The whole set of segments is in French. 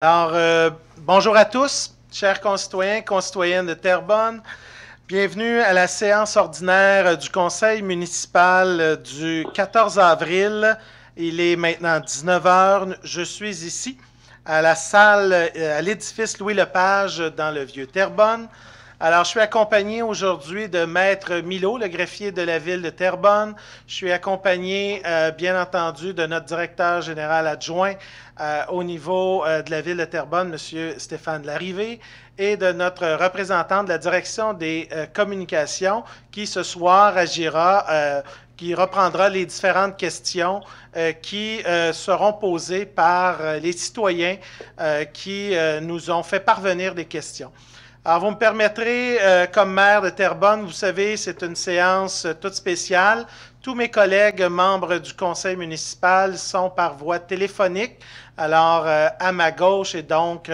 Bonjour à tous, chers concitoyens, concitoyennes de Terrebonne. Bienvenue à la séance ordinaire du Conseil municipal du 14 avril. Il est maintenant 19 heures. Je suis ici à la salle, à l'édifice Louis-Lepage dans le Vieux-Terrebonne. Alors, je suis accompagné aujourd'hui de Maître Milot, le greffier de la ville de Terrebonne. Je suis accompagné, bien entendu, de notre directeur général adjoint au niveau de la ville de Terrebonne, M. Stéphane Larrivée, et de notre représentant de la direction des communications qui, ce soir, agira, qui reprendra les différentes questions qui seront posées par les citoyens qui nous ont fait parvenir des questions. Alors, vous me permettrez, comme maire de Terrebonne, vous savez, c'est une séance toute spéciale. Tous mes collègues membres du conseil municipal sont par voie téléphonique. Alors, à ma gauche et donc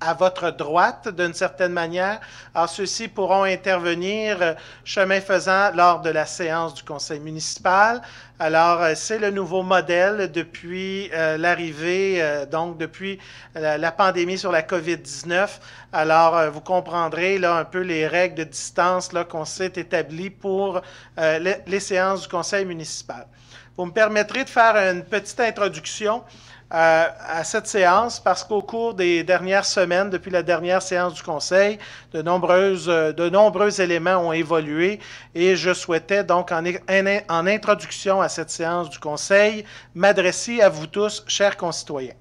à votre droite, d'une certaine manière. Alors, ceux-ci pourront intervenir chemin faisant lors de la séance du conseil municipal. Alors, c'est le nouveau modèle depuis l'arrivée, donc depuis la pandémie sur la COVID-19. Alors, vous comprendrez là un peu les règles de distance là qu'on s'est établies pour les séances du conseil municipal. Vous me permettrez de faire une petite introduction à cette séance parce qu'au cours des dernières semaines, depuis la dernière séance du Conseil, de nombreux éléments ont évolué et je souhaitais donc en introduction à cette séance du Conseil m'adresser à vous tous, chers concitoyens.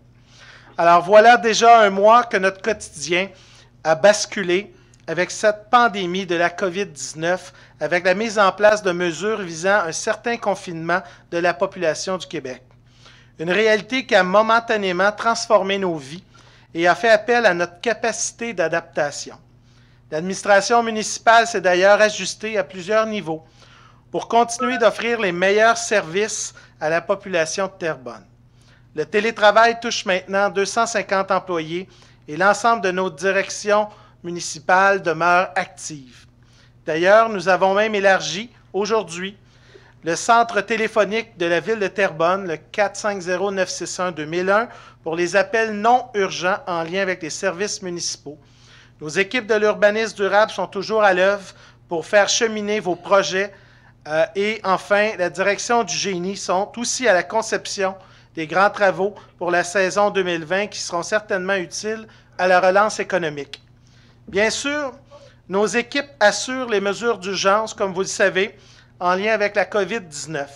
Alors voilà déjà un mois que notre quotidien a basculé avec cette pandémie de la COVID-19, avec la mise en place de mesures visant un certain confinement de la population du Québec. Une réalité qui a momentanément transformé nos vies et a fait appel à notre capacité d'adaptation. L'administration municipale s'est d'ailleurs ajustée à plusieurs niveaux pour continuer d'offrir les meilleurs services à la population de Terrebonne. Le télétravail touche maintenant 250 employés et l'ensemble de nos directions municipales demeure active. D'ailleurs, nous avons même élargi aujourd'hui le centre téléphonique de la ville de Terrebonne, le 450-961-2001, pour les appels non urgents en lien avec les services municipaux. Nos équipes de l'urbanisme durable sont toujours à l'œuvre pour faire cheminer vos projets. Et enfin, la direction du génie sont aussi à la conception des grands travaux pour la saison 2020 qui seront certainement utiles à la relance économique. Bien sûr, nos équipes assurent les mesures d'urgence, comme vous le savez, en lien avec la COVID-19.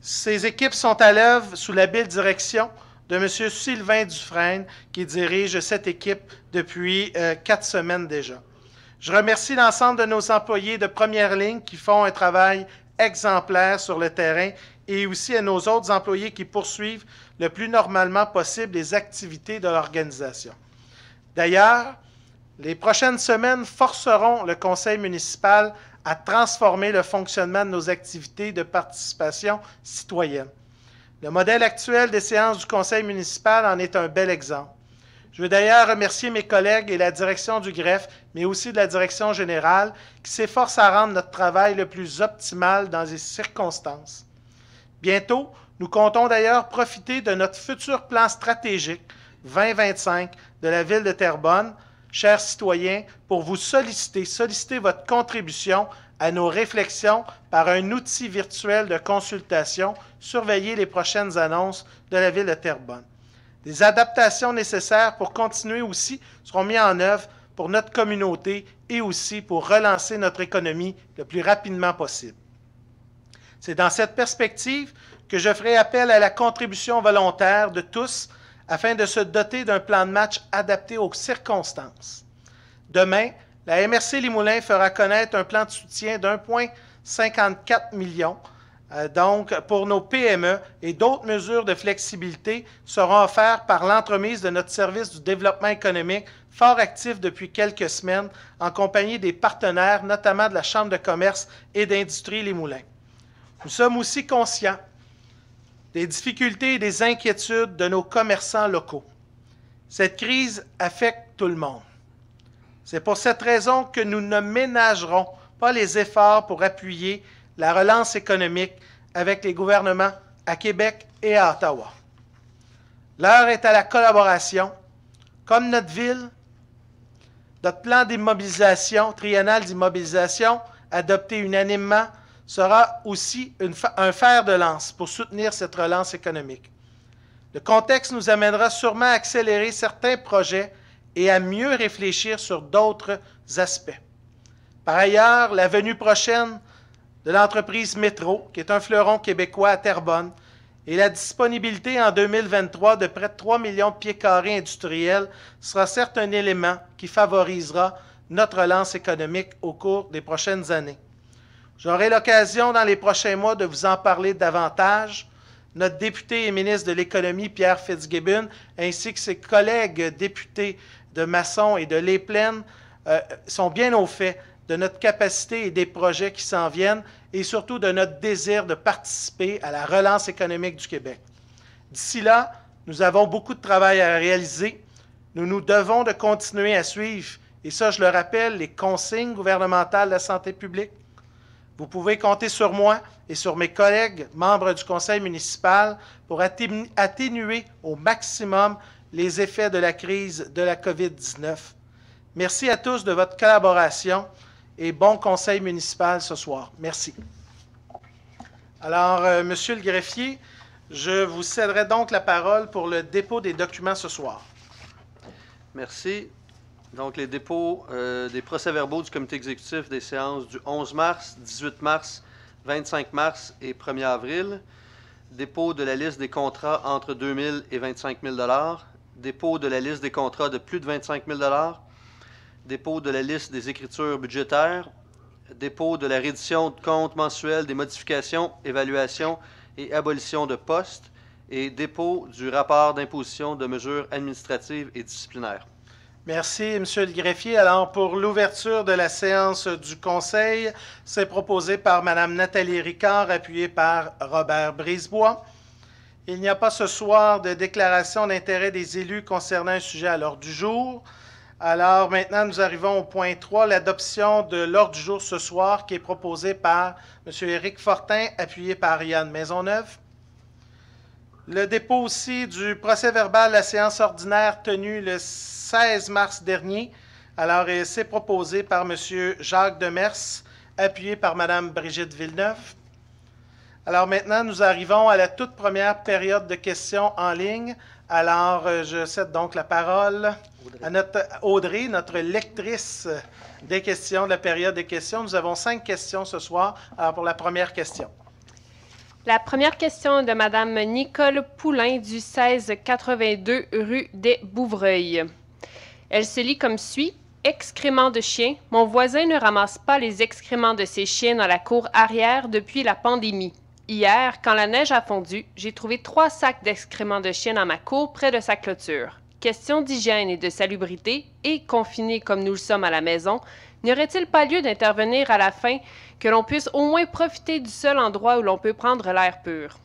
Ces équipes sont à l'œuvre sous l'habile direction de M. Sylvain Dufresne, qui dirige cette équipe depuis 4 semaines déjà. Je remercie l'ensemble de nos employés de première ligne qui font un travail exemplaire sur le terrain et aussi à nos autres employés qui poursuivent le plus normalement possible les activités de l'organisation. D'ailleurs, les prochaines semaines forceront le conseil municipal à transformer le fonctionnement de nos activités de participation citoyenne. Le modèle actuel des séances du conseil municipal en est un bel exemple. Je veux d'ailleurs remercier mes collègues et la direction du greffe, mais aussi de la direction générale, qui s'efforcent à rendre notre travail le plus optimal dans les circonstances. Bientôt, nous comptons d'ailleurs profiter de notre futur plan stratégique 2025 de la ville de Terrebonne, chers citoyens, pour vous solliciter votre contribution à nos réflexions par un outil virtuel de consultation, surveiller les prochaines annonces de la ville de Terrebonne. Des adaptations nécessaires pour continuer aussi seront mises en œuvre pour notre communauté et aussi pour relancer notre économie le plus rapidement possible. C'est dans cette perspective que je ferai appel à la contribution volontaire de tous afin de se doter d'un plan de match adapté aux circonstances. Demain, la MRC Limoulins fera connaître un plan de soutien d'1,54 million donc pour nos PME et d'autres mesures de flexibilité seront offertes par l'entremise de notre service du développement économique fort actif depuis quelques semaines en compagnie des partenaires, notamment de la Chambre de commerce et d'industrie Limoulins. Nous sommes aussi conscients des difficultés et des inquiétudes de nos commerçants locaux. Cette crise affecte tout le monde. C'est pour cette raison que nous ne ménagerons pas les efforts pour appuyer la relance économique avec les gouvernements à Québec et à Ottawa. L'heure est à la collaboration Comme notre ville, notre plan d'immobilisation, triennal d'immobilisation, adopté unanimement, sera aussi un fer de lance pour soutenir cette relance économique. Le contexte nous amènera sûrement à accélérer certains projets et à mieux réfléchir sur d'autres aspects. Par ailleurs, la venue prochaine de l'entreprise Métro, qui est un fleuron québécois à Terrebonne, et la disponibilité en 2023 de près de 3 millions de pieds carrés industriels sera certes un élément qui favorisera notre relance économique au cours des prochaines années. J'aurai l'occasion dans les prochains mois de vous en parler davantage. Notre député et ministre de l'Économie, Pierre Fitzgibbon, ainsi que ses collègues députés de Masson et de Les Plaines sont bien au fait de notre capacité et des projets qui s'en viennent et surtout de notre désir de participer à la relance économique du Québec. D'ici là, nous avons beaucoup de travail à réaliser. Nous nous devons de continuer à suivre, et ça je le rappelle, les consignes gouvernementales de la santé publique. Vous pouvez compter sur moi et sur mes collègues, membres du conseil municipal, pour atténuer au maximum les effets de la crise de la COVID-19. Merci à tous de votre collaboration et bon conseil municipal ce soir. Merci. Alors, Monsieur le greffier, je vous céderai donc la parole pour le dépôt des documents ce soir. Merci. Donc, les dépôts des procès-verbaux du comité exécutif des séances du 11 mars, 18 mars, 25 mars et 1er avril. Dépôt de la liste des contrats entre 2 000 et 25 000 $. Dépôt de la liste des contrats de plus de 25 000 $. Dépôt de la liste des écritures budgétaires. Dépôt de la reddition de compte mensuel des modifications, évaluations et abolition de postes. Et dépôt du rapport d'imposition de mesures administratives et disciplinaires. Merci, Monsieur le greffier. Alors, pour l'ouverture de la séance du Conseil, c'est proposé par Mme Nathalie Ricard, appuyée par Robert Brisebois. Il n'y a pas ce soir de déclaration d'intérêt des élus concernant un sujet à l'ordre du jour. Alors, maintenant, nous arrivons au point 3, l'adoption de l'ordre du jour ce soir, qui est proposé par M. Éric Fortin, appuyé par Yann Maisonneuve. Le dépôt aussi du procès-verbal de la séance ordinaire tenue le 16 mars dernier. Alors, c'est proposé par M. Jacques Demers, appuyé par Mme Brigitte Villeneuve. Alors maintenant, nous arrivons à la toute première période de questions en ligne. Alors, je cède donc la parole à notre Audrey, notre lectrice des questions, de la période des questions. Nous avons 5 questions ce soir. Alors, pour la première question. La première question est de Mme Nicole Poulain du 1682 rue des Bouvreuils. Elle se lit comme suit. Excréments de chiens. Mon voisin ne ramasse pas les excréments de ses chiens dans la cour arrière depuis la pandémie. Hier, quand la neige a fondu, j'ai trouvé 3 sacs d'excréments de chiens dans ma cour près de sa clôture. Question d'hygiène et de salubrité, et confinés comme nous le sommes à la maison, n'y aurait-il pas lieu d'intervenir à la fin que l'on puisse au moins profiter du seul endroit où l'on peut prendre l'air pur?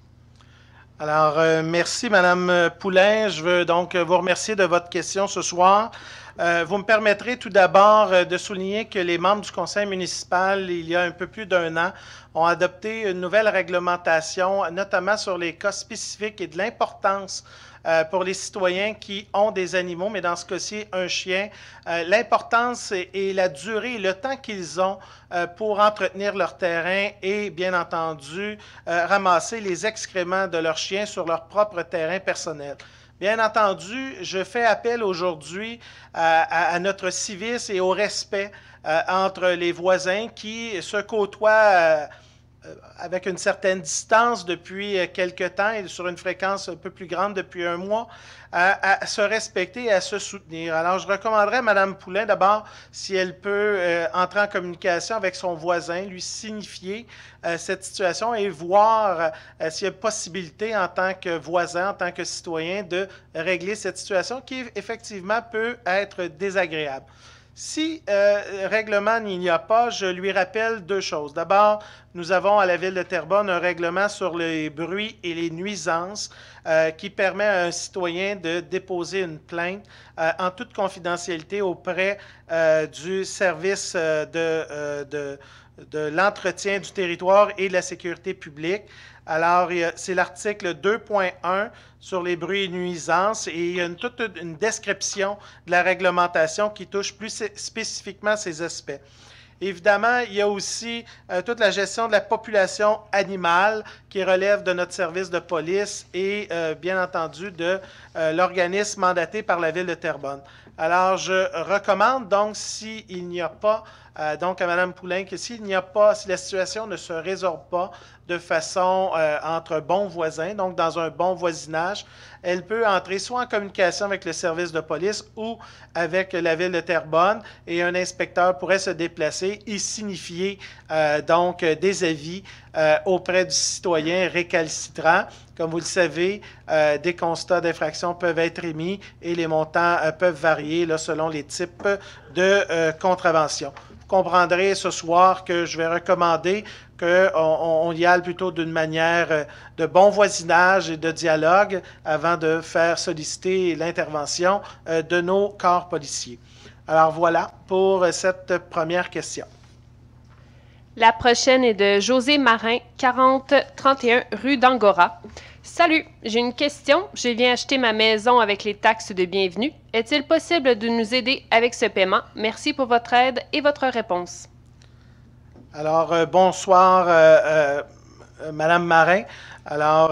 Alors, merci Mme Poulain. Je veux donc vous remercier de votre question ce soir. Vous me permettrez tout d'abord de souligner que les membres du conseil municipal, il y a un peu plus d'1 an, ont adopté une nouvelle réglementation, notamment sur les cas spécifiques et de l'importance pour les citoyens qui ont des animaux, mais dans ce cas-ci, un chien. L'importance et la durée et le temps qu'ils ont pour entretenir leur terrain et, bien entendu, ramasser les excréments de leur chien sur leur propre terrain personnel. Bien entendu, je fais appel aujourd'hui à notre civisme et au respect entre les voisins qui se côtoient avec une certaine distance depuis quelque temps et sur une fréquence un peu plus grande depuis 1 mois, à se respecter et à se soutenir. Alors, je recommanderais à Mme Poulain, d'abord, si elle peut entrer en communication avec son voisin, lui signifier cette situation et voir s'il y a possibilité en tant que voisin, en tant que citoyen, de régler cette situation qui, effectivement, peut être désagréable. Si règlement il n'y a pas, je lui rappelle 2 choses. D'abord, nous avons à la Ville de Terrebonne un règlement sur les bruits et les nuisances qui permet à un citoyen de déposer une plainte en toute confidentialité auprès du service de l'entretien du territoire et de la sécurité publique. Alors, c'est l'article 2.1 sur les bruits et nuisances et il y a toute une description de la réglementation qui touche plus spécifiquement ces aspects. Évidemment, il y a aussi toute la gestion de la population animale qui relève de notre service de police et bien entendu de l'organisme mandaté par la Ville de Terrebonne. Alors, je recommande donc s'il n'y a pas, donc à Mme Poulain, que si la situation ne se résorbe pas de façon entre bons voisins, donc dans un bon voisinage, elle peut entrer soit en communication avec le service de police ou avec la Ville de Terrebonne et un inspecteur pourrait se déplacer et signifier donc des avis auprès du citoyen récalcitrant. Comme vous le savez, des constats d'infraction peuvent être émis et les montants peuvent varier là, selon les types de contraventions. Vous comprendrez ce soir que je vais recommander qu'on y aille plutôt d'une manière de bon voisinage et de dialogue avant de faire solliciter l'intervention de nos corps policiers. Alors voilà pour cette première question. La prochaine est de José Marin, 4031 rue d'Angora. Salut, j'ai une question. Je viens acheter ma maison avec les taxes de bienvenue. Est-il possible de nous aider avec ce paiement? Merci pour votre aide et votre réponse. Alors, bonsoir, Madame Marin. Alors,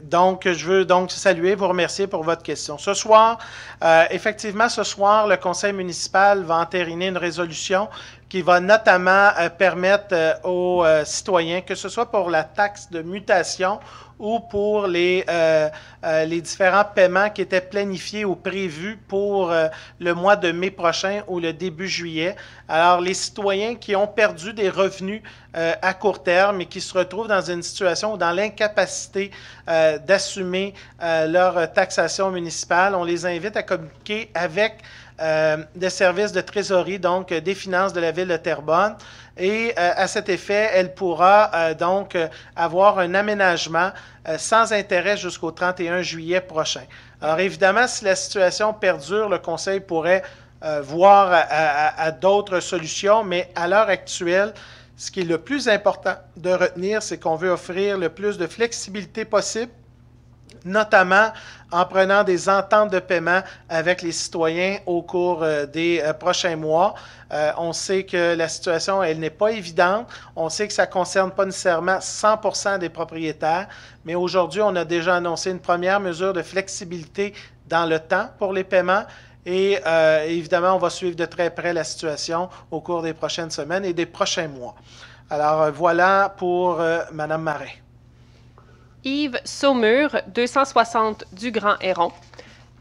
donc, je veux donc saluer, vous remercier pour votre question. Ce soir, effectivement, ce soir, le conseil municipal va entériner une résolution qui va notamment permettre aux citoyens, que ce soit pour la taxe de mutation ou pour les différents paiements qui étaient planifiés ou prévus pour le mois de mai prochain ou le début juillet. Alors, les citoyens qui ont perdu des revenus à court terme et qui se retrouvent dans une situation ou dans l'incapacité d'assumer leur taxation municipale, on les invite à communiquer avec des services de trésorerie, donc des finances de la Ville de Terrebonne. Et à cet effet, elle pourra donc avoir un aménagement sans intérêt jusqu'au 31 juillet prochain. Alors évidemment, si la situation perdure, le Conseil pourrait voir à d'autres solutions, mais à l'heure actuelle, ce qui est le plus important de retenir, c'est qu'on veut offrir le plus de flexibilité possible, notamment en prenant des ententes de paiement avec les citoyens au cours des prochains mois. On sait que la situation, elle n'est pas évidente. On sait que ça ne concerne pas nécessairement 100% des propriétaires, mais aujourd'hui, on a déjà annoncé une première mesure de flexibilité dans le temps pour les paiements. Et évidemment, on va suivre de très près la situation au cours des prochaines semaines et des prochains mois. Alors, voilà pour Mme Marin. Yves Saumur, 260 du Grand Héron.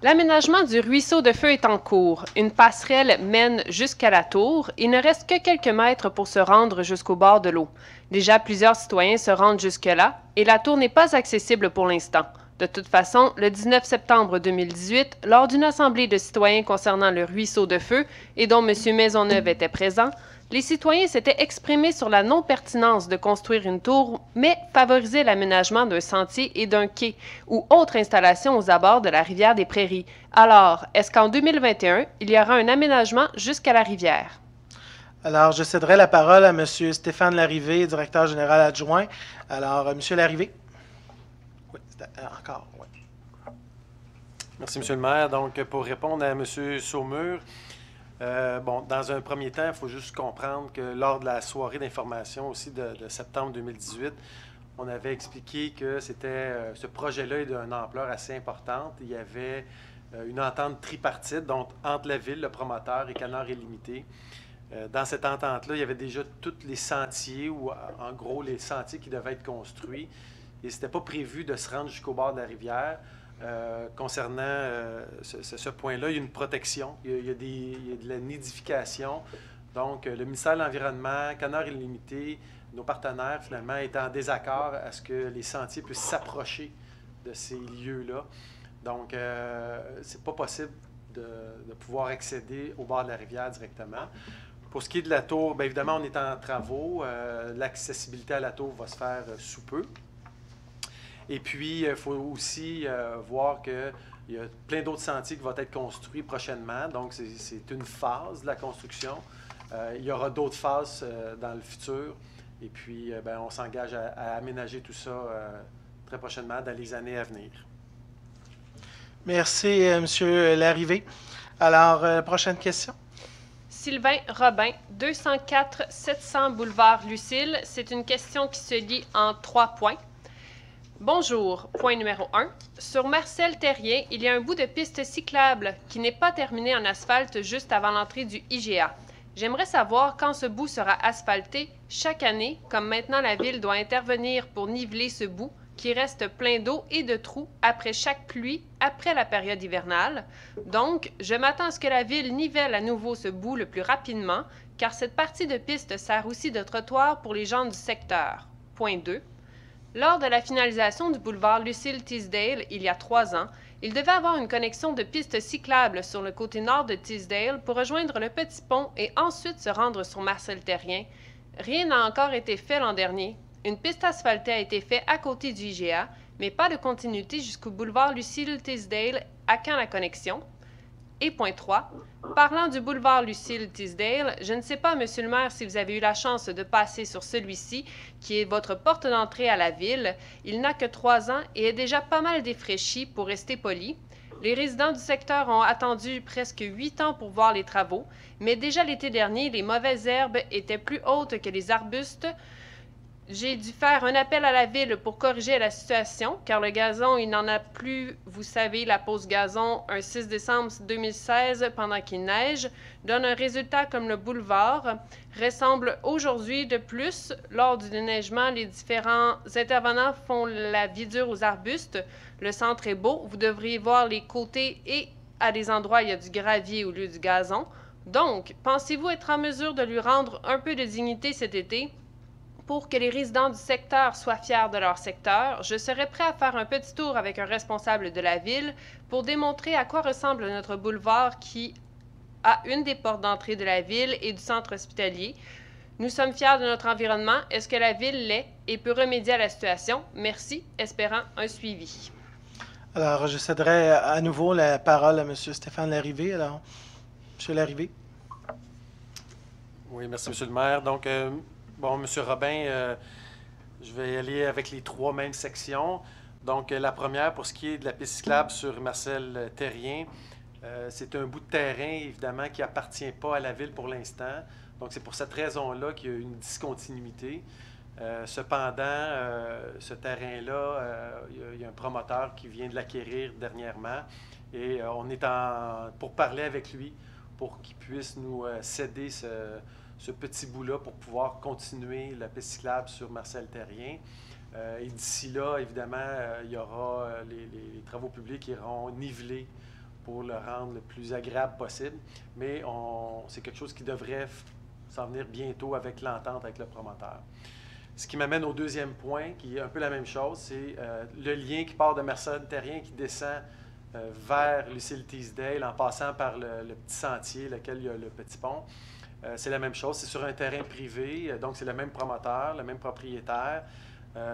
L'aménagement du ruisseau de feu est en cours. Une passerelle mène jusqu'à la tour. Il ne reste que quelques mètres pour se rendre jusqu'au bord de l'eau. Déjà, plusieurs citoyens se rendent jusque-là et la tour n'est pas accessible pour l'instant. De toute façon, le 19 septembre 2018, lors d'une assemblée de citoyens concernant le ruisseau de feu et dont M. Maisonneuve était présent, les citoyens s'étaient exprimés sur la non-pertinence de construire une tour, mais favoriser l'aménagement d'un sentier et d'un quai ou autre installation aux abords de la rivière des Prairies. Alors, est-ce qu'en 2021, il y aura un aménagement jusqu'à la rivière? Alors, je céderai la parole à M. Stéphane Larrivé, directeur général adjoint. Alors, M. Larrivé. Oui, encore, oui. Merci, M. le maire. Donc, pour répondre à M. Saumur, dans un premier temps, il faut juste comprendre que lors de la soirée d'information aussi de septembre 2018, on avait expliqué que ce projet-là est d'une ampleur assez importante. Il y avait une entente tripartite, donc entre la ville, le promoteur et Canard Illimité. Dans cette entente-là, il y avait déjà tous les sentiers, ou en gros les sentiers qui devaient être construits. Et ce n'était pas prévu de se rendre jusqu'au bord de la rivière. Concernant ce point-là, il y a une protection, il y a de la nidification. Donc, le ministère de l'Environnement, Canard Illimité, nos partenaires, finalement, étaient en désaccord à ce que les sentiers puissent s'approcher de ces lieux-là. Donc, c'est pas possible de pouvoir accéder au bord de la rivière directement. Pour ce qui est de la tour, bien évidemment, on est en travaux. L'accessibilité à la tour va se faire sous peu. Et puis, il faut aussi voir qu'il y a plein d'autres sentiers qui vont être construits prochainement. Donc, c'est une phase de la construction. Il y aura d'autres phases dans le futur. Et puis, on s'engage à aménager tout ça très prochainement dans les années à venir. Merci, M. Larrivé. Alors, prochaine question. Sylvain Robin, 204 700 boulevard Lucille. C'est une question qui se lit en 3 points. Bonjour. Point numéro 1. Sur Marcel Terrien, il y a un bout de piste cyclable qui n'est pas terminé en asphalte juste avant l'entrée du IGA. J'aimerais savoir quand ce bout sera asphalté chaque année, comme maintenant la Ville doit intervenir pour niveler ce bout qui reste plein d'eau et de trous après chaque pluie, après la période hivernale. Donc, je m'attends à ce que la Ville nivelle à nouveau ce bout le plus rapidement, car cette partie de piste sert aussi de trottoir pour les gens du secteur. Point 2. Lors de la finalisation du boulevard Lucille-Teasdale, il y a 3 ans, il devait avoir une connexion de piste cyclable sur le côté nord de Teasdale pour rejoindre le Petit Pont et ensuite se rendre sur Marcel Terrien. Rien n'a encore été fait l'an dernier. Une piste asphaltée a été faite à côté du IGA, mais pas de continuité jusqu'au boulevard Lucille-Teasdale. À quand la connexion? Et point 3. Parlant du boulevard Lucille-Teasdale, je ne sais pas, Monsieur le maire, si vous avez eu la chance de passer sur celui-ci, qui est votre porte d'entrée à la ville. Il n'a que 3 ans et est déjà pas mal défraîchi, pour rester poli. Les résidents du secteur ont attendu presque 8 ans pour voir les travaux, mais déjà l'été dernier, les mauvaises herbes étaient plus hautes que les arbustes. J'ai dû faire un appel à la ville pour corriger la situation, car le gazon, il n'en a plus, vous savez, la pause gazon, un 6 décembre 2016, pendant qu'il neige, donne un résultat comme le boulevard, ressemble aujourd'hui de plus. Lors du déneigement, les différents intervenants font la vie dure aux arbustes. Le centre est beau, vous devriez voir les côtés et à des endroits, il y a du gravier au lieu du gazon. Donc, pensez-vous être en mesure de lui rendre un peu de dignité cet été? Pour que les résidents du secteur soient fiers de leur secteur, je serais prêt à faire un petit tour avec un responsable de la ville pour démontrer à quoi ressemble notre boulevard qui a une des portes d'entrée de la ville et du centre hospitalier. Nous sommes fiers de notre environnement. Est-ce que la ville l'est et peut remédier à la situation? Merci, espérant un suivi. Alors, je céderai à nouveau la parole à M. Stéphane Larrivé. Alors, M. Larrivé. Oui, merci, M. le maire. Donc, bon, M. Robin, je vais y aller avec les 3 mêmes sections. Donc, la première, pour ce qui est de la piste cyclable sur Marcel Terrien, c'est un bout de terrain, évidemment, qui n'appartient pas à la ville pour l'instant. Donc, c'est pour cette raison-là qu'il y a une discontinuité. Cependant, ce terrain-là, il y a un promoteur qui vient de l'acquérir dernièrement et on est pour parler avec lui pour qu'il puisse nous céder ce petit bout-là pour pouvoir continuer la piste cyclable sur Marcel Terrien. Et d'ici là, évidemment, il y aura les travaux publics qui iront niveler pour le rendre le plus agréable possible. Mais c'est quelque chose qui devrait s'en venir bientôt avec l'entente avec le promoteur. Ce qui m'amène au deuxième point, qui est un peu la même chose, c'est le lien qui part de Marcel Terrien qui descend vers Lucille-Teasdale en passant par le petit sentier, lequel il y a le petit pont. C'est la même chose, c'est sur un terrain privé, donc c'est le même promoteur, le même propriétaire.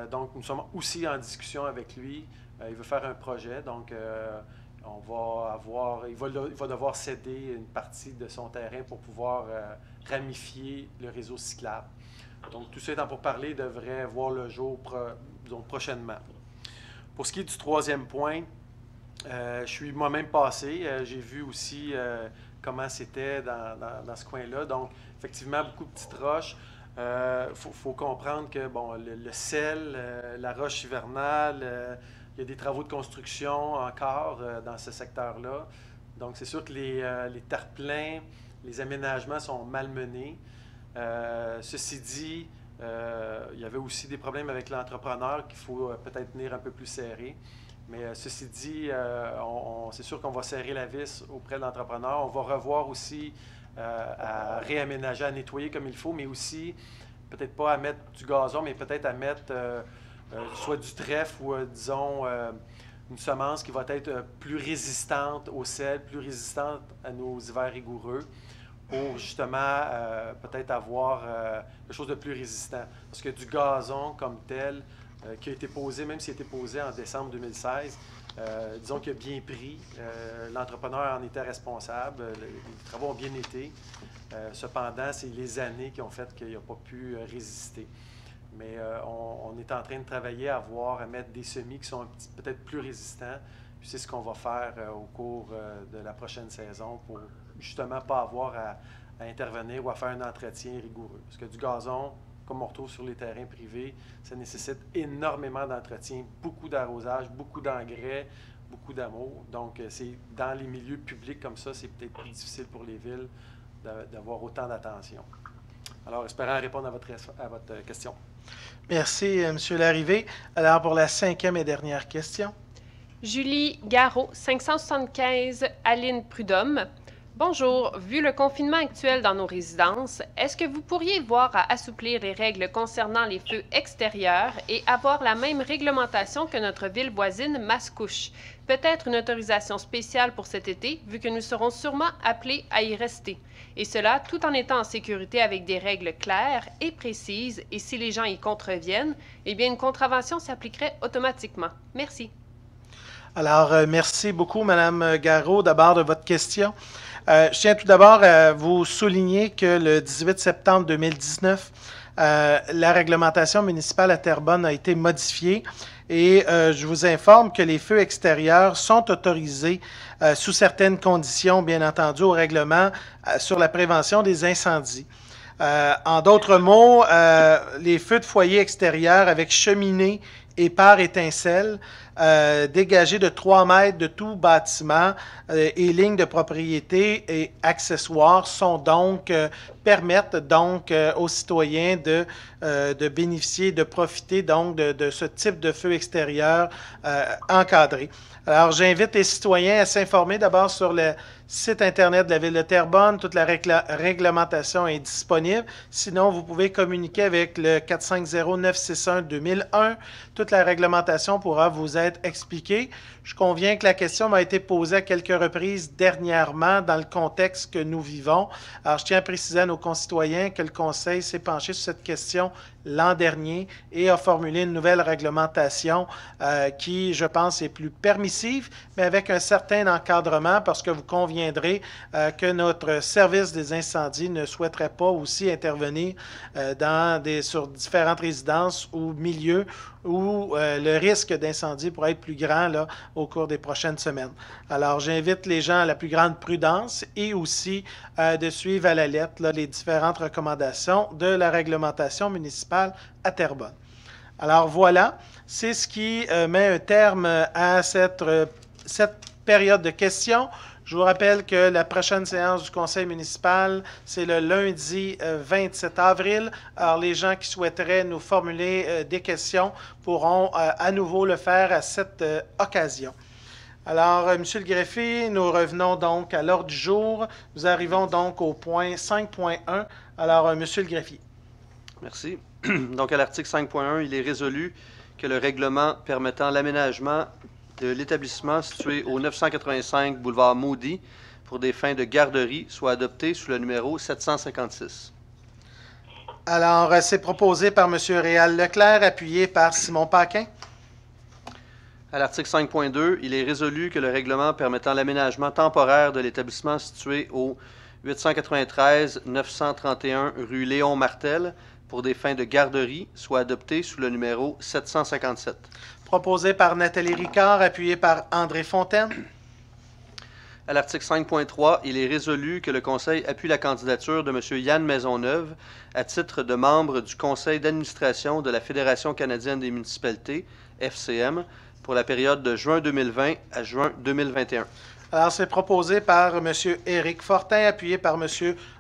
Donc nous sommes aussi en discussion avec lui. Il veut faire un projet, donc il va devoir céder une partie de son terrain pour pouvoir ramifier le réseau cyclable. Donc, tout ça étant pour parler devrait voir le jour prochainement. Pour ce qui est du troisième point, je suis moi-même passé. J'ai vu aussi comment c'était dans ce coin-là. Donc, effectivement, beaucoup de petites roches. Faut comprendre que bon, le sel, la roche hivernale, il y a des travaux de construction encore dans ce secteur-là. Donc, c'est sûr que les terre-pleins, les aménagements sont malmenés. Ceci dit, il y avait aussi des problèmes avec l'entrepreneur qu'il faut peut-être tenir un peu plus serré. Mais ceci dit, c'est sûr qu'on va serrer la vis auprès de l'entrepreneur. On va revoir aussi à réaménager, à nettoyer comme il faut, mais aussi peut-être pas à mettre du gazon, mais peut-être à mettre soit du trèfle ou, disons, une semence qui va être plus résistante au sel, plus résistante à nos hivers rigoureux, pour justement peut-être avoir quelque chose de plus résistant. Parce que du gazon comme tel, qui a été posé, même s'il a été posé en décembre 2016, Disons qu'il a bien pris. L'entrepreneur en était responsable. Les travaux ont bien été. Cependant, c'est les années qui ont fait qu'il n'a pas pu résister. Mais on est en train de travailler à mettre des semis qui sont peut-être plus résistants. Puis c'est ce qu'on va faire au cours de la prochaine saison pour justement pas avoir à intervenir ou à faire un entretien rigoureux. Parce que du gazon, comme on retrouve sur les terrains privés, ça nécessite énormément d'entretien, beaucoup d'arrosage, beaucoup d'engrais, beaucoup d'amour. Donc, c'est dans les milieux publics comme ça, c'est peut-être plus difficile pour les villes d'avoir autant d'attention. Alors, espérant répondre à votre question. Merci, M. Larrivé. Alors, pour la 5e et dernière question. Julie Garot, 575 Aline Prudhomme. Bonjour. Vu le confinement actuel dans nos résidences, est-ce que vous pourriez voir à assouplir les règles concernant les feux extérieurs et avoir la même réglementation que notre ville voisine Mascouche? Peut-être une autorisation spéciale pour cet été, vu que nous serons sûrement appelés à y rester. Et cela tout en étant en sécurité avec des règles claires et précises, et si les gens y contreviennent, eh bien une contravention s'appliquerait automatiquement. Merci. Alors, merci beaucoup, Mme Garot, d'abord de votre question. Je tiens tout d'abord à vous souligner que le 18 septembre 2019, la réglementation municipale à Terrebonne a été modifiée et je vous informe que les feux extérieurs sont autorisés sous certaines conditions, bien entendu, au règlement sur la prévention des incendies. En d'autres mots, les feux de foyer extérieurs avec cheminée et par étincelle, dégagés de 3 mètres de tout bâtiment et lignes de propriété et accessoires permettent donc aux citoyens de bénéficier, de profiter donc de ce type de feu extérieur encadré. Alors, j'invite les citoyens à s'informer d'abord sur le site Internet de la Ville de Terrebonne. Toute la réglementation est disponible. Sinon, vous pouvez communiquer avec le 450-961-2001. Toute la réglementation pourra vous être expliquée. Je conviens que la question m'a été posée à quelques reprises dernièrement dans le contexte que nous vivons. Alors, je tiens à préciser à nos concitoyens que le Conseil s'est penché sur cette question l'an dernier et a formulé une nouvelle réglementation qui, je pense, est plus permissive, mais avec un certain encadrement parce que vous conviendrez que notre service des incendies ne souhaiterait pas aussi intervenir sur différentes résidences ou milieux où le risque d'incendie pourrait être plus grand là, au cours des prochaines semaines. Alors, j'invite les gens à la plus grande prudence et aussi de suivre à la lettre là, les différentes recommandations de la réglementation municipale à Terrebonne. Alors voilà, c'est ce qui met un terme à cette période de questions. Je vous rappelle que la prochaine séance du conseil municipal, c'est le lundi 27 avril. Alors, les gens qui souhaiteraient nous formuler des questions pourront à nouveau le faire à cette occasion. Alors, Monsieur le greffier, nous revenons donc à l'ordre du jour. Nous arrivons donc au point 5.1. Alors, Monsieur le greffier. Merci. Donc, à l'article 5.1, il est résolu que le règlement permettant l'aménagement de l'établissement situé au 985 boulevard Moody pour des fins de garderie soit adopté sous le numéro 756. Alors, c'est proposé par M. Réal Leclerc, appuyé par Simon Paquin. À l'article 5.2, il est résolu que le règlement permettant l'aménagement temporaire de l'établissement situé au 893-931 rue Léon Martel pour des fins de garderie soit adopté sous le numéro 757. Proposé par Nathalie Ricard, appuyé par André Fontaine. À l'article 5.3, il est résolu que le Conseil appuie la candidature de M. Yann Maisonneuve à titre de membre du Conseil d'administration de la Fédération canadienne des municipalités, FCM, pour la période de juin 2020 à juin 2021. Alors, c'est proposé par M. Éric Fortin, appuyé par M.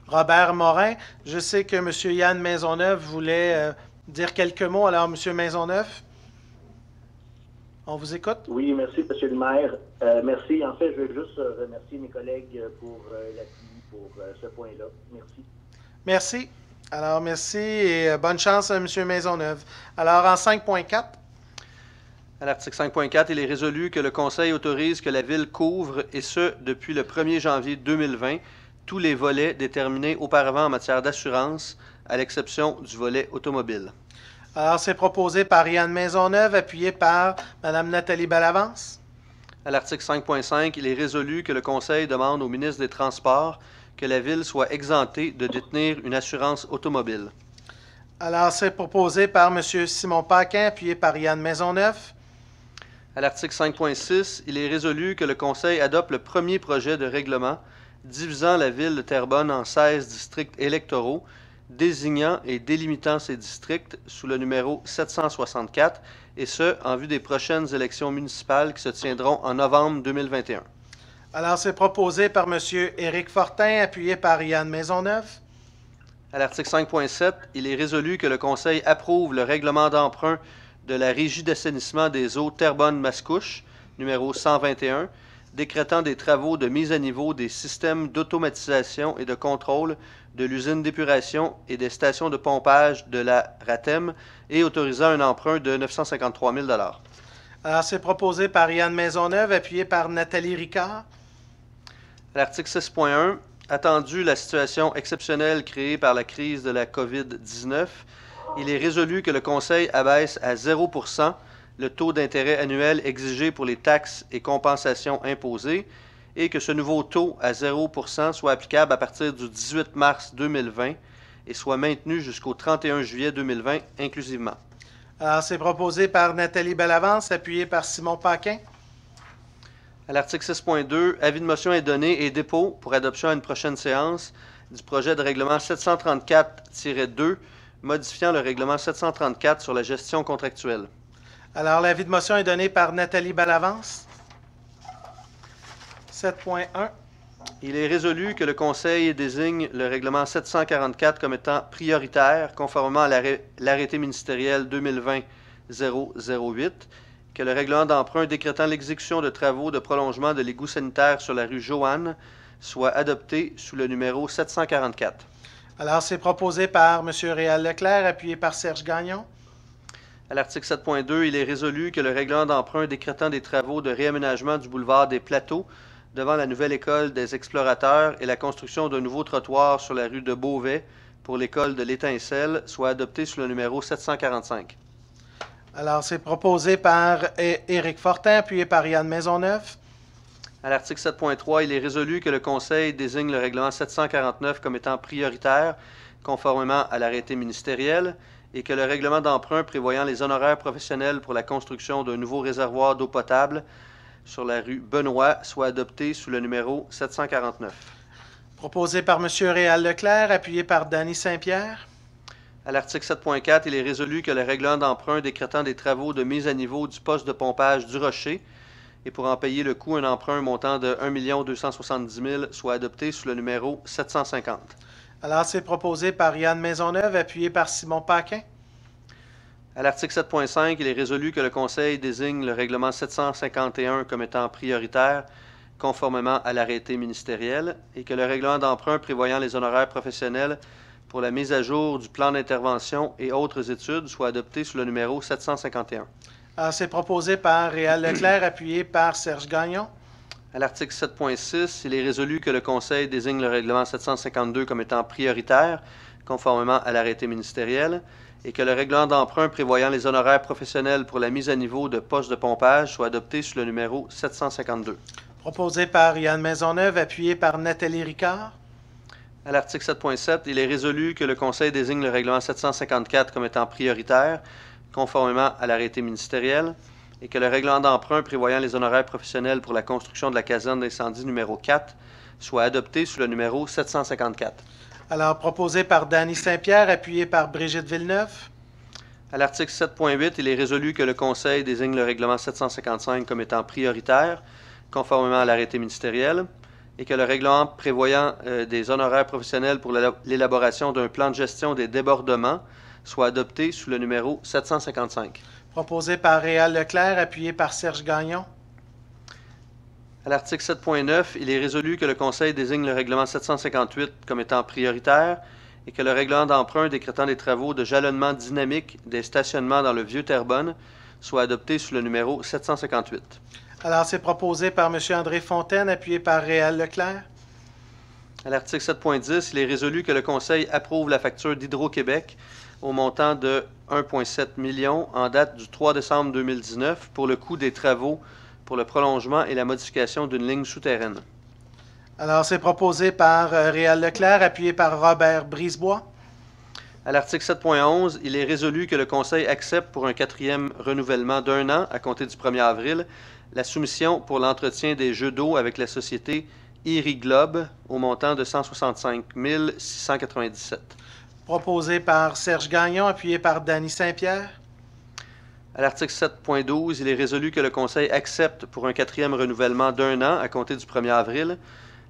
Robert Morin. Je sais que M. Yann Maisonneuve voulait dire quelques mots. Alors, M. Maisonneuve, on vous écoute? Oui, merci, M. le maire. Merci. En fait, je veux juste remercier mes collègues pour l'appui pour ce point-là. Merci. Merci. Alors, merci et bonne chance à M. Maisonneuve. Alors, en 5.4. À l'article 5.4, il est résolu que le Conseil autorise que la Ville couvre, et ce, depuis le 1er janvier 2020, tous les volets déterminés auparavant en matière d'assurance, à l'exception du volet automobile. Alors, c'est proposé par Yann Maisonneuve, appuyé par Mme Nathalie Bellavance. À l'article 5.5, il est résolu que le Conseil demande au ministre des Transports que la Ville soit exemptée de détenir une assurance automobile. Alors, c'est proposé par M. Simon Paquin, appuyé par Yann Maisonneuve. À l'article 5.6, il est résolu que le Conseil adopte le premier projet de règlement divisant la Ville de Terrebonne en 16 districts électoraux, désignant et délimitant ces districts sous le numéro 764, et ce, en vue des prochaines élections municipales qui se tiendront en novembre 2021. Alors, c'est proposé par M. Éric Fortin, appuyé par Yann Maisonneuve. À l'article 5.7, il est résolu que le Conseil approuve le règlement d'emprunt de la Régie d'assainissement des eaux Terrebonne-Mascouche, numéro 121, décrétant des travaux de mise à niveau des systèmes d'automatisation et de contrôle de l'usine d'épuration et des stations de pompage de la RATEM et autorisant un emprunt de 953 000 $. Alors, c'est proposé par Yann Maisonneuve, appuyé par Nathalie Ricard. À l'article 6.1, attendu la situation exceptionnelle créée par la crise de la COVID-19, il est résolu que le Conseil abaisse à 0% le taux d'intérêt annuel exigé pour les taxes et compensations imposées et que ce nouveau taux à 0% soit applicable à partir du 18 mars 2020 et soit maintenu jusqu'au 31 juillet 2020 inclusivement. Alors, c'est proposé par Nathalie Bellavance, appuyé par Simon Paquin. À l'article 6.2, avis de motion est donné et dépôt pour adoption à une prochaine séance du projet de règlement 734-2 modifiant le règlement 734 sur la gestion contractuelle. Alors, l'avis de motion est donné par Nathalie Bellavance. 7.1. Il est résolu que le Conseil désigne le règlement 744 comme étant prioritaire, conformément à l'arrêté ministériel 2020-008, que le règlement d'emprunt décrétant l'exécution de travaux de prolongement de l'égout sanitaire sur la rue Joanne soit adopté sous le numéro 744. Alors, c'est proposé par M. Réal Leclerc, appuyé par Serge Gagnon. À l'article 7.2, il est résolu que le règlement d'emprunt décrétant des travaux de réaménagement du boulevard des Plateaux devant la nouvelle école des explorateurs et la construction d'un nouveau trottoir sur la rue de Beauvais pour l'école de l'Étincelle soit adopté sous le numéro 745. Alors, c'est proposé par Éric Fortin, appuyé par Yann Maisonneuve. À l'article 7.3, il est résolu que le Conseil désigne le règlement 749 comme étant prioritaire, conformément à l'arrêté ministériel, et que le règlement d'emprunt prévoyant les honoraires professionnels pour la construction d'un nouveau réservoir d'eau potable sur la rue Benoît soit adopté sous le numéro 749. Proposé par M. Réal Leclerc, appuyé par Danny Saint-Pierre. À l'article 7.4, il est résolu que le règlement d'emprunt décrétant des travaux de mise à niveau du poste de pompage du Rocher et pour en payer le coût, un emprunt montant de 1 270 000 soit adopté sous le numéro 750. Alors, c'est proposé par Yann Maisonneuve, appuyé par Simon Paquin. À l'article 7.5, il est résolu que le Conseil désigne le règlement 751 comme étant prioritaire, conformément à l'arrêté ministériel, et que le règlement d'emprunt prévoyant les honoraires professionnels pour la mise à jour du plan d'intervention et autres études soit adopté sous le numéro 751. Alors, c'est proposé par Réal Leclerc, appuyé par Serge Gagnon. À l'article 7.6, il est résolu que le Conseil désigne le règlement 752 comme étant prioritaire, conformément à l'arrêté ministériel, et que le règlement d'emprunt prévoyant les honoraires professionnels pour la mise à niveau de postes de pompage soit adopté sous le numéro 752. Proposé par Yann Maisonneuve, appuyé par Nathalie Ricard. À l'article 7.7, il est résolu que le Conseil désigne le règlement 754 comme étant prioritaire, conformément à l'arrêté ministériel, et que le règlement d'emprunt prévoyant les honoraires professionnels pour la construction de la caserne d'incendie numéro 4 soit adopté sous le numéro 754. Alors, proposé par Danny Saint-Pierre, appuyé par Brigitte Villeneuve. À l'article 7.8, il est résolu que le Conseil désigne le règlement 755 comme étant prioritaire, conformément à l'arrêté ministériel, et que le règlement prévoyant des honoraires professionnels pour l'élaboration d'un plan de gestion des débordements soit adopté sous le numéro 755. Proposé par Réal Leclerc, appuyé par Serge Gagnon. À l'article 7.9, il est résolu que le Conseil désigne le règlement 758 comme étant prioritaire et que le règlement d'emprunt décrétant des travaux de jalonnement dynamique des stationnements dans le Vieux-Terrebonne soit adopté sous le numéro 758. Alors, c'est proposé par M. André Fontaine, appuyé par Réal Leclerc. À l'article 7.10, il est résolu que le Conseil approuve la facture d'Hydro-Québec au montant de 1,7 million en date du 3 décembre 2019 pour le coût des travaux pour le prolongement et la modification d'une ligne souterraine. Alors, c'est proposé par Réal Leclerc, appuyé par Robert Brisebois. À l'article 7.11, il est résolu que le Conseil accepte pour un 4e renouvellement d'1 an à compter du 1er avril la soumission pour l'entretien des jeux d'eau avec la société Iriglobe au montant de 165 697. Proposé par Serge Gagnon, appuyé par Danny Saint-Pierre. À l'article 7.12, il est résolu que le Conseil accepte pour un 4e renouvellement d'1 an à compter du 1er avril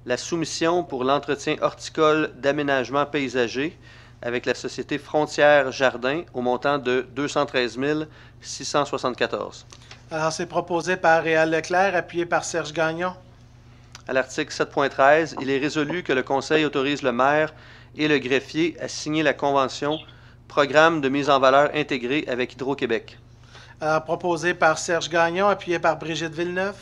la soumission pour l'entretien horticole d'aménagement paysager avec la société Frontières Jardin au montant de 213 674. Alors, c'est proposé par Réal Leclerc, appuyé par Serge Gagnon. À l'article 7.13, il est résolu que le Conseil autorise le maire et le greffier à signer la convention Programme de mise en valeur intégré avec Hydro-Québec. Alors, proposé par Serge Gagnon, appuyé par Brigitte Villeneuve.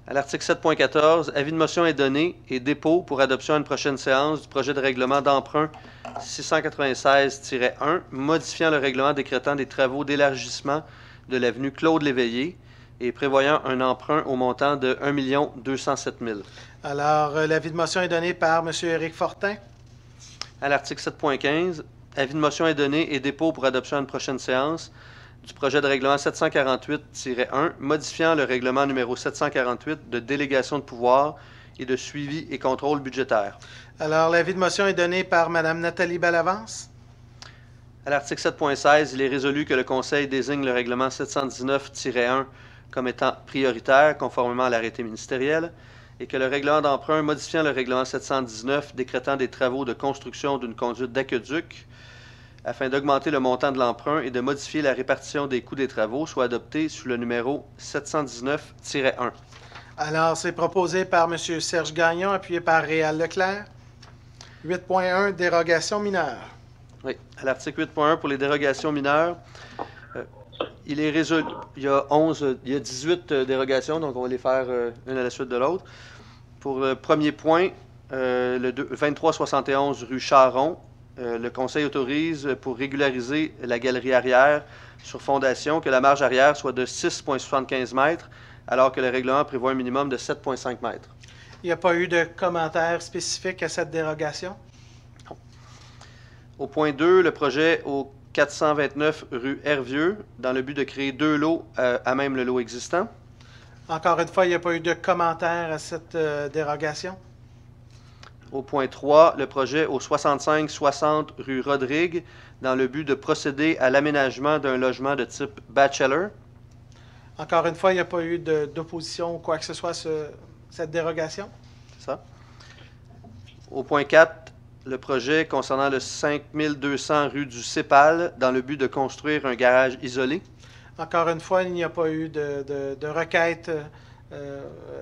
À l'article 7.14, avis de motion est donné et dépôt pour adoption à une prochaine séance du projet de règlement d'emprunt 696-1, modifiant le règlement décrétant des travaux d'élargissement de l'avenue Claude-Léveillé et prévoyant un emprunt au montant de 1 207 000. Alors, l'avis de motion est donné par M. Éric Fortin. À l'article 7.15, avis de motion est donné et dépôt pour adoption à une prochaine séance du projet de règlement 748-1, modifiant le règlement numéro 748 de délégation de pouvoir et de suivi et contrôle budgétaire. Alors, l'avis de motion est donné par Mme Nathalie Bellavance. À l'article 7.16, il est résolu que le Conseil désigne le règlement 719-1 comme étant prioritaire, conformément à l'arrêté ministériel, et que le règlement d'emprunt modifiant le règlement 719 décrétant des travaux de construction d'une conduite d'aqueduc afin d'augmenter le montant de l'emprunt et de modifier la répartition des coûts des travaux soit adopté sous le numéro 719-1. Alors, c'est proposé par M. Serge Gagnon, appuyé par Réal Leclerc. 8.1, dérogation mineure. Oui, à l'article 8.1 pour les dérogations mineures, il est résolu. Il y a 18 dérogations, donc on va les faire une à la suite de l'autre. Pour le premier point, le 2371 rue Charon, le Conseil autorise pour régulariser la galerie arrière sur fondation que la marge arrière soit de 6,75 mètres, alors que le règlement prévoit un minimum de 7,5 mètres. Il n'y a pas eu de commentaire spécifique à cette dérogation? Non. Au point 2, le projet au 429 rue Hervieux, dans le but de créer 2 lots à même le lot existant. Encore une fois, il n'y a pas eu de commentaire à cette dérogation? Au point 3, le projet au 65-60 rue Rodrigue, dans le but de procéder à l'aménagement d'un logement de type bachelor. Encore une fois, il n'y a pas eu d'opposition ou quoi que ce soit à cette dérogation? C'est ça. Au point 4, le projet concernant le 5200 rue du Cépal, dans le but de construire un garage isolé. Encore une fois, il n'y a pas eu de requête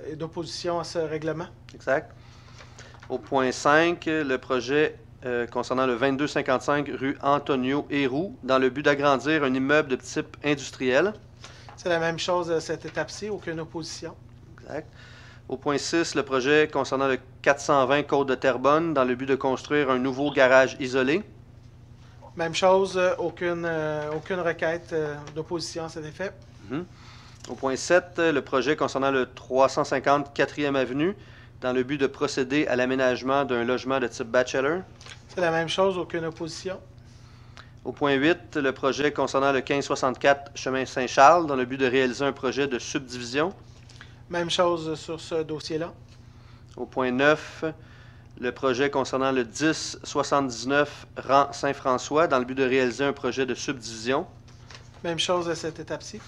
et d'opposition à ce règlement? Exact. Au point 5, le projet concernant le 2255 rue Antonio Héroux, dans le but d'agrandir un immeuble de type industriel. C'est la même chose à cette étape-ci, aucune opposition. Exact. Au point 6, le projet concernant le 420 Côte de Terrebonne, dans le but de construire un nouveau garage isolé. Même chose, aucune requête d'opposition à cet effet. Au point 7, le projet concernant le 350 4e Avenue, dans le but de procéder à l'aménagement d'un logement de type bachelor. C'est la même chose, aucune opposition. Au point 8, le projet concernant le 1564 Chemin Saint-Charles, dans le but de réaliser un projet de subdivision. Même chose sur ce dossier-là. Au point 9, le projet concernant le 1079 rang Saint-François, dans le but de réaliser un projet de subdivision. Même chose à cette étape-ci.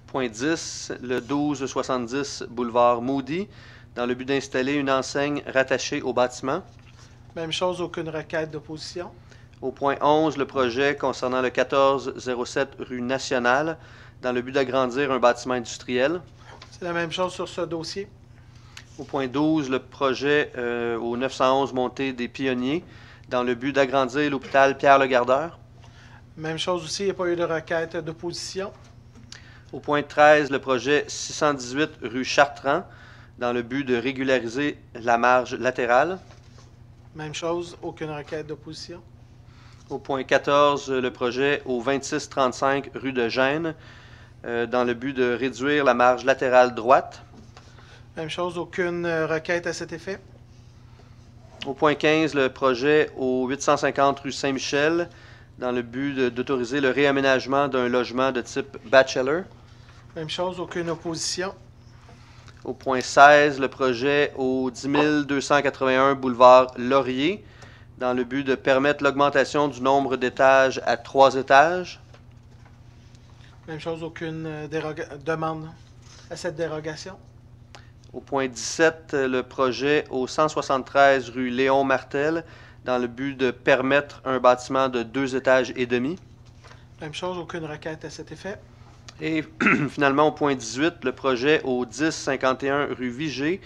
Point 10, le 1270 boulevard Moody, dans le but d'installer une enseigne rattachée au bâtiment. Même chose, aucune requête d'opposition. Au point 11, le projet concernant le 1407 rue Nationale, dans le but d'agrandir un bâtiment industriel. C'est la même chose sur ce dossier. Au point 12, le projet au 911 Montée des Pionniers, dans le but d'agrandir l'hôpital Pierre-le-Gardeur. Même chose aussi, il n'y a pas eu de requête d'opposition. Au point 13, le projet 618 rue Chartrand, dans le but de régulariser la marge latérale. Même chose, aucune requête d'opposition. Au point 14, le projet au 2635 rue de Gênes, dans le but de réduire la marge latérale droite. Même chose, aucune requête à cet effet. Au point 15, le projet au 850 rue Saint-Michel, dans le but d'autoriser le réaménagement d'un logement de type bachelor. Même chose, aucune opposition. Au point 16, le projet au 10 281 boulevard Laurier, dans le but de permettre l'augmentation du nombre d'étages à 3 étages. Même chose, aucune demande à cette dérogation. Au point 17, le projet au 173 rue Léon Martel, dans le but de permettre un bâtiment de 2 étages et demi. Même chose, aucune requête à cet effet. Et finalement, au point 18, le projet au 1051 rue Vigée.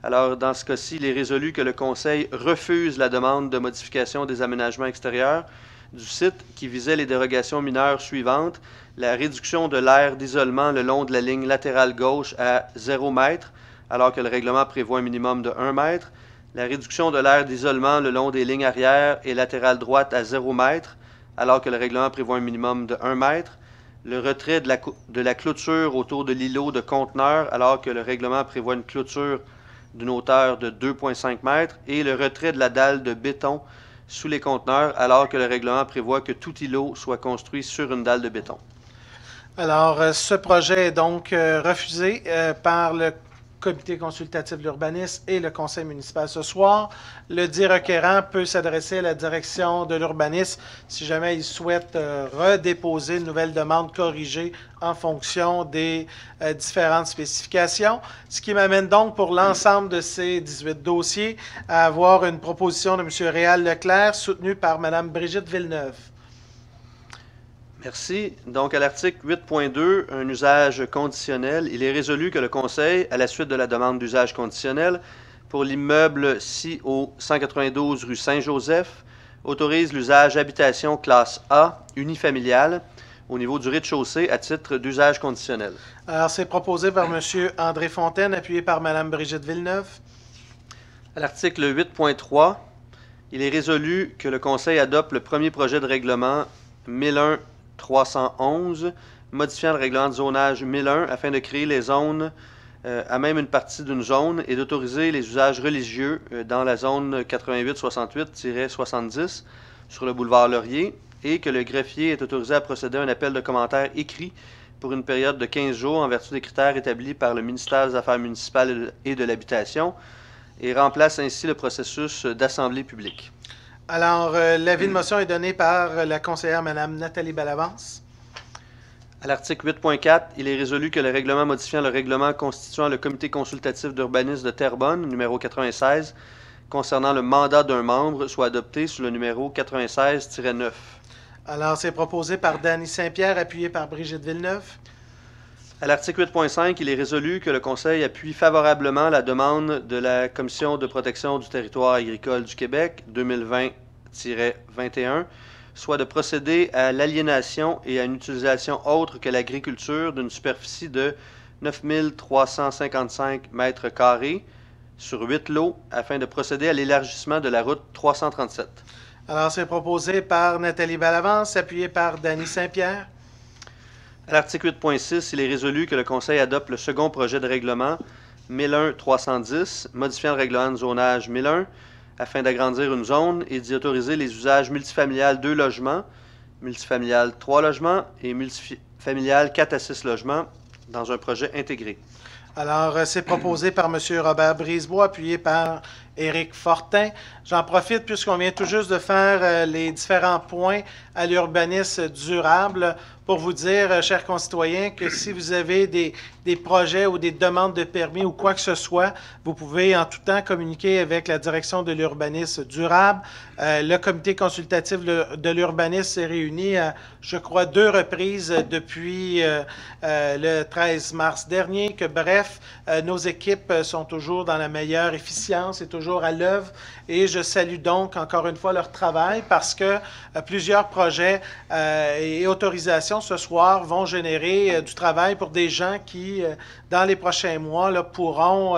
Alors, dans ce cas-ci, il est résolu que le Conseil refuse la demande de modification des aménagements extérieurs du site qui visait les dérogations mineures suivantes. La réduction de l'aire d'isolement le long de la ligne latérale gauche à 0 m, alors que le règlement prévoit un minimum de 1 m. La réduction de l'aire d'isolement le long des lignes arrière et latérale droite à 0 m, alors que le règlement prévoit un minimum de 1 m. Le retrait de la clôture autour de l'îlot de conteneurs, alors que le règlement prévoit une clôture d'une hauteur de 2,5 m, et le retrait de la dalle de béton sous les conteneurs, alors que le règlement prévoit que tout îlot soit construit sur une dalle de béton. Alors, ce projet est donc refusé par le Comité consultatif de l'urbanisme et le Conseil municipal ce soir. Le dit requérant peut s'adresser à la direction de l'urbanisme si jamais il souhaite redéposer une nouvelle demande corrigée en fonction des différentes spécifications. Ce qui m'amène donc pour l'ensemble de ces 18 dossiers à avoir une proposition de M. Réal Leclerc soutenue par Mme Brigitte Villeneuve. Merci. Donc, à l'article 8.2, un usage conditionnel, il est résolu que le Conseil, à la suite de la demande d'usage conditionnel pour l'immeuble ci au 192 rue Saint-Joseph, autorise l'usage habitation classe A unifamiliale au niveau du rez-de-chaussée à titre d'usage conditionnel. Alors, c'est proposé par M. André Fontaine, appuyé par Mme Brigitte Villeneuve. À l'article 8.3, il est résolu que le Conseil adopte le premier projet de règlement 1001-311, modifiant le règlement de zonage 1001 afin de créer les zones à même une partie d'une zone et d'autoriser les usages religieux dans la zone 88-68-70 sur le boulevard Laurier, et que le greffier est autorisé à procéder à un appel de commentaires écrit pour une période de 15 jours en vertu des critères établis par le ministère des Affaires municipales et de l'Habitation, et remplace ainsi le processus d'assemblée publique. Alors, l'avis de motion est donné par la conseillère Mme Nathalie Bellavance. À l'article 8.4, il est résolu que le règlement modifiant le règlement constituant le comité consultatif d'urbanisme de Terrebonne, numéro 96, concernant le mandat d'un membre, soit adopté sous le numéro 96-9. Alors, c'est proposé par Dany Saint-Pierre, appuyé par Brigitte Villeneuve. À l'article 8.5, il est résolu que le Conseil appuie favorablement la demande de la Commission de protection du territoire agricole du Québec 2020-21, soit de procéder à l'aliénation et à une utilisation autre que l'agriculture d'une superficie de 9 355 mètres carrés sur 8 lots afin de procéder à l'élargissement de la route 337. Alors, c'est proposé par Nathalie Bellavance, appuyé par Dany Saint-Pierre. À l'article 8.6, il est résolu que le Conseil adopte le second projet de règlement 1001-310, modifiant le règlement de zonage 1001 afin d'agrandir une zone et d'y autoriser les usages multifamiliales 2 logements, multifamilial 3 logements et multifamilial 4 à 6 logements dans un projet intégré. Alors, c'est proposé par M. Robert Brisebois, appuyé par Éric Fortin. J'en profite puisqu'on vient tout juste de faire les différents points à l'urbanisme durable pour vous dire, chers concitoyens, que si vous avez des projets ou des demandes de permis ou quoi que ce soit, vous pouvez en tout temps communiquer avec la direction de l'urbanisme durable. Le comité consultatif de l'urbanisme s'est réuni à, je crois, 2 reprises depuis le 13 mars dernier, que bref, nos équipes sont toujours dans la meilleure efficience et toujours à l'œuvre, et je salue donc encore une fois leur travail parce que plusieurs projets et autorisations ce soir vont générer du travail pour des gens qui, dans les prochains mois, là, pourront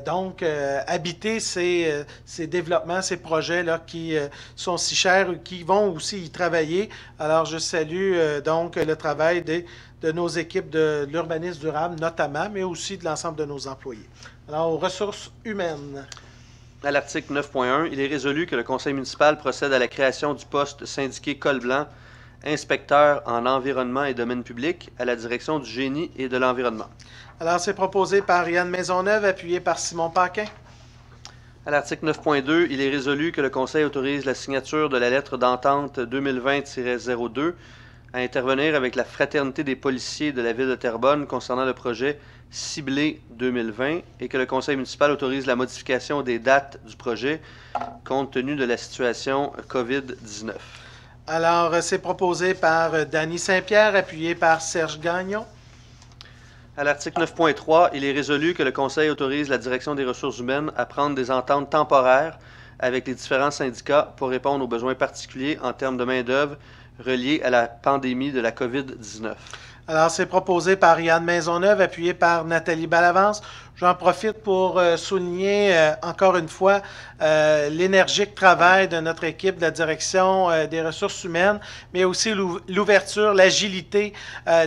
donc habiter ces développements, ces projets-là qui sont si chers, qui vont aussi y travailler. Alors, je salue donc le travail de nos équipes de l'urbanisme durable notamment, mais aussi de l'ensemble de nos employés. Alors, aux ressources humaines. À l'article 9.1, il est résolu que le conseil municipal procède à la création du poste syndiqué col blanc, inspecteur en environnement et domaine public, à la direction du génie et de l'environnement. Alors, c'est proposé par Yann Maisonneuve, appuyé par Simon Paquin. À l'article 9.2, il est résolu que le conseil autorise la signature de la lettre d'entente 2020-02 à intervenir avec la Fraternité des policiers de la ville de Terrebonne concernant le projet ciblé 2020 et que le conseil municipal autorise la modification des dates du projet compte tenu de la situation COVID-19. Alors, c'est proposé par Dany Saint-Pierre, appuyé par Serge Gagnon. À l'article 9.3, il est résolu que le conseil autorise la direction des ressources humaines à prendre des ententes temporaires avec les différents syndicats pour répondre aux besoins particuliers en termes de main-d'œuvre reliés à la pandémie de la COVID-19. Alors, c'est proposé par Yann Maisonneuve, appuyé par Nathalie Ballavance. J'en profite pour souligner encore une fois l'énergique travail de notre équipe de la direction des ressources humaines, mais aussi l'ouverture, l'agilité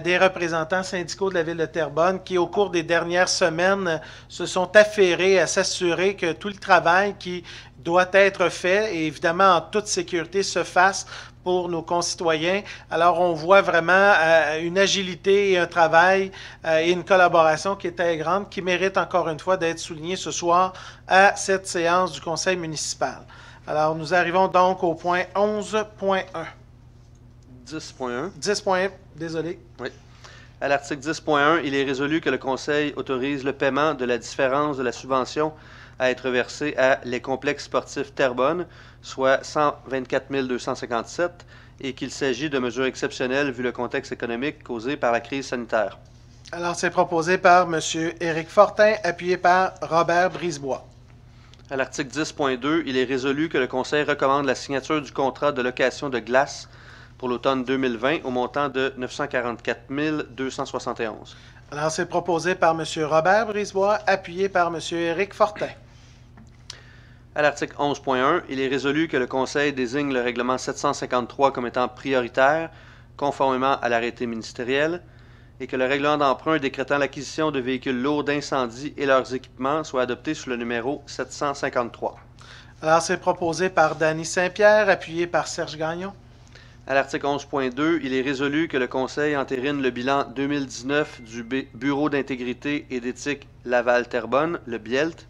des représentants syndicaux de la ville de Terrebonne qui, au cours des dernières semaines, se sont affairés à s'assurer que tout le travail qui doit être fait, et évidemment en toute sécurité, se fasse pour nos concitoyens. Alors, on voit vraiment une agilité et un travail et une collaboration qui est très grande, qui mérite encore une fois d'être soulignée ce soir à cette séance du conseil municipal. Alors, nous arrivons donc au point 11.1. 10.1. 10.1, désolé. Oui. À l'article 10.1, il est résolu que le conseil autorise le paiement de la différence de la subvention à être versée à les complexes sportifs Terrebonne, soit 124 257, et qu'il s'agit de mesures exceptionnelles vu le contexte économique causé par la crise sanitaire. Alors, c'est proposé par M. Éric Fortin, appuyé par Robert Brisebois. À l'article 10.2, il est résolu que le conseil recommande la signature du contrat de location de glace pour l'automne 2020 au montant de 944 271. Alors, c'est proposé par M. Robert Brisebois, appuyé par M. Éric Fortin. À l'article 11.1, il est résolu que le Conseil désigne le règlement 753 comme étant prioritaire, conformément à l'arrêté ministériel, et que le règlement d'emprunt décrétant l'acquisition de véhicules lourds d'incendie et leurs équipements soit adopté sous le numéro 753. Alors, c'est proposé par Dany Saint-Pierre, appuyé par Serge Gagnon. À l'article 11.2, il est résolu que le Conseil entérine le bilan 2019 du Bureau d'intégrité et d'éthique Laval-Terrebonne, le BIELT.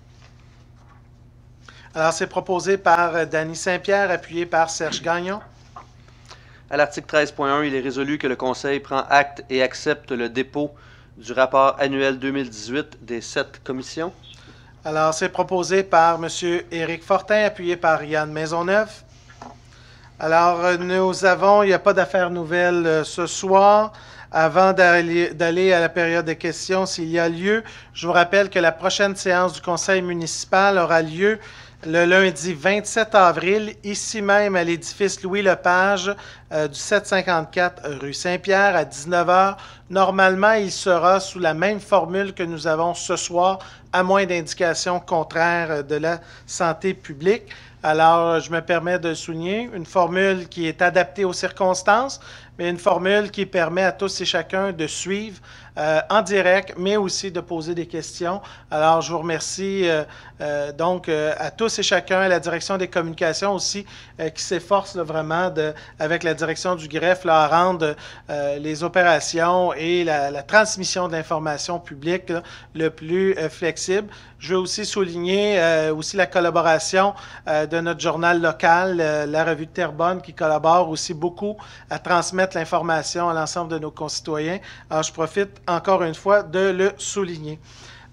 Alors, c'est proposé par Dany Saint-Pierre, appuyé par Serge Gagnon. À l'article 13.1, il est résolu que le Conseil prend acte et accepte le dépôt du rapport annuel 2018 des 7 commissions. Alors, c'est proposé par M. Éric Fortin, appuyé par Yann Maisonneuve. Alors, il n'y a pas d'affaires nouvelles ce soir. Avant d'aller à la période de questions, s'il y a lieu, je vous rappelle que la prochaine séance du conseil municipal aura lieu le lundi 27 avril, ici même à l'édifice Louis-Lepage du 754 rue Saint-Pierre à 19h. Normalement, il sera sous la même formule que nous avons ce soir, à moins d'indications contraires de la santé publique. Alors, je me permets de souligner une formule qui est adaptée aux circonstances, mais une formule qui permet à tous et chacun de suivre en direct, mais aussi de poser des questions. Alors, je vous remercie donc à tous et chacun, à la direction des communications aussi, qui s'efforce vraiment, avec la direction du greffe, là, à rendre les opérations et la transmission de l'information publique là, le plus flexible. Je veux aussi souligner aussi la collaboration de notre journal local, la Revue de Terrebonne, qui collabore aussi beaucoup à transmettre l'information à l'ensemble de nos concitoyens. Alors, je profite encore une fois de le souligner.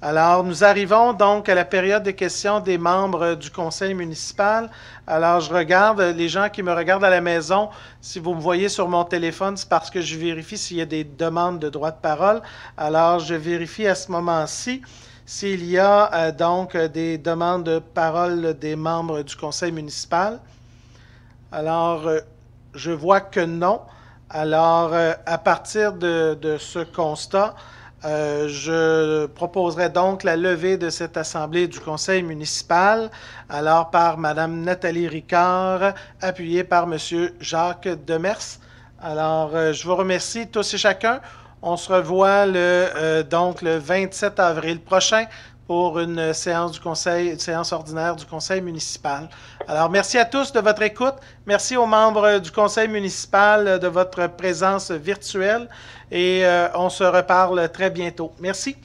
Alors, nous arrivons donc à la période de questions des membres du conseil municipal. Alors, je regarde, les gens qui me regardent à la maison, si vous me voyez sur mon téléphone, c'est parce que je vérifie s'il y a des demandes de droit de parole. Alors, je vérifie à ce moment-ci s'il y a donc des demandes de parole des membres du conseil municipal. Alors, je vois que non. Alors, à partir de ce constat, je proposerai donc la levée de cette assemblée du conseil municipal, alors par Mme Nathalie Ricard, appuyée par M. Jacques Demers. Alors, je vous remercie tous et chacun. On se revoit donc le 27 avril prochain pour une séance une séance ordinaire du conseil municipal. Alors, merci à tous de votre écoute. Merci aux membres du conseil municipal de votre présence virtuelle et on se reparle très bientôt. Merci.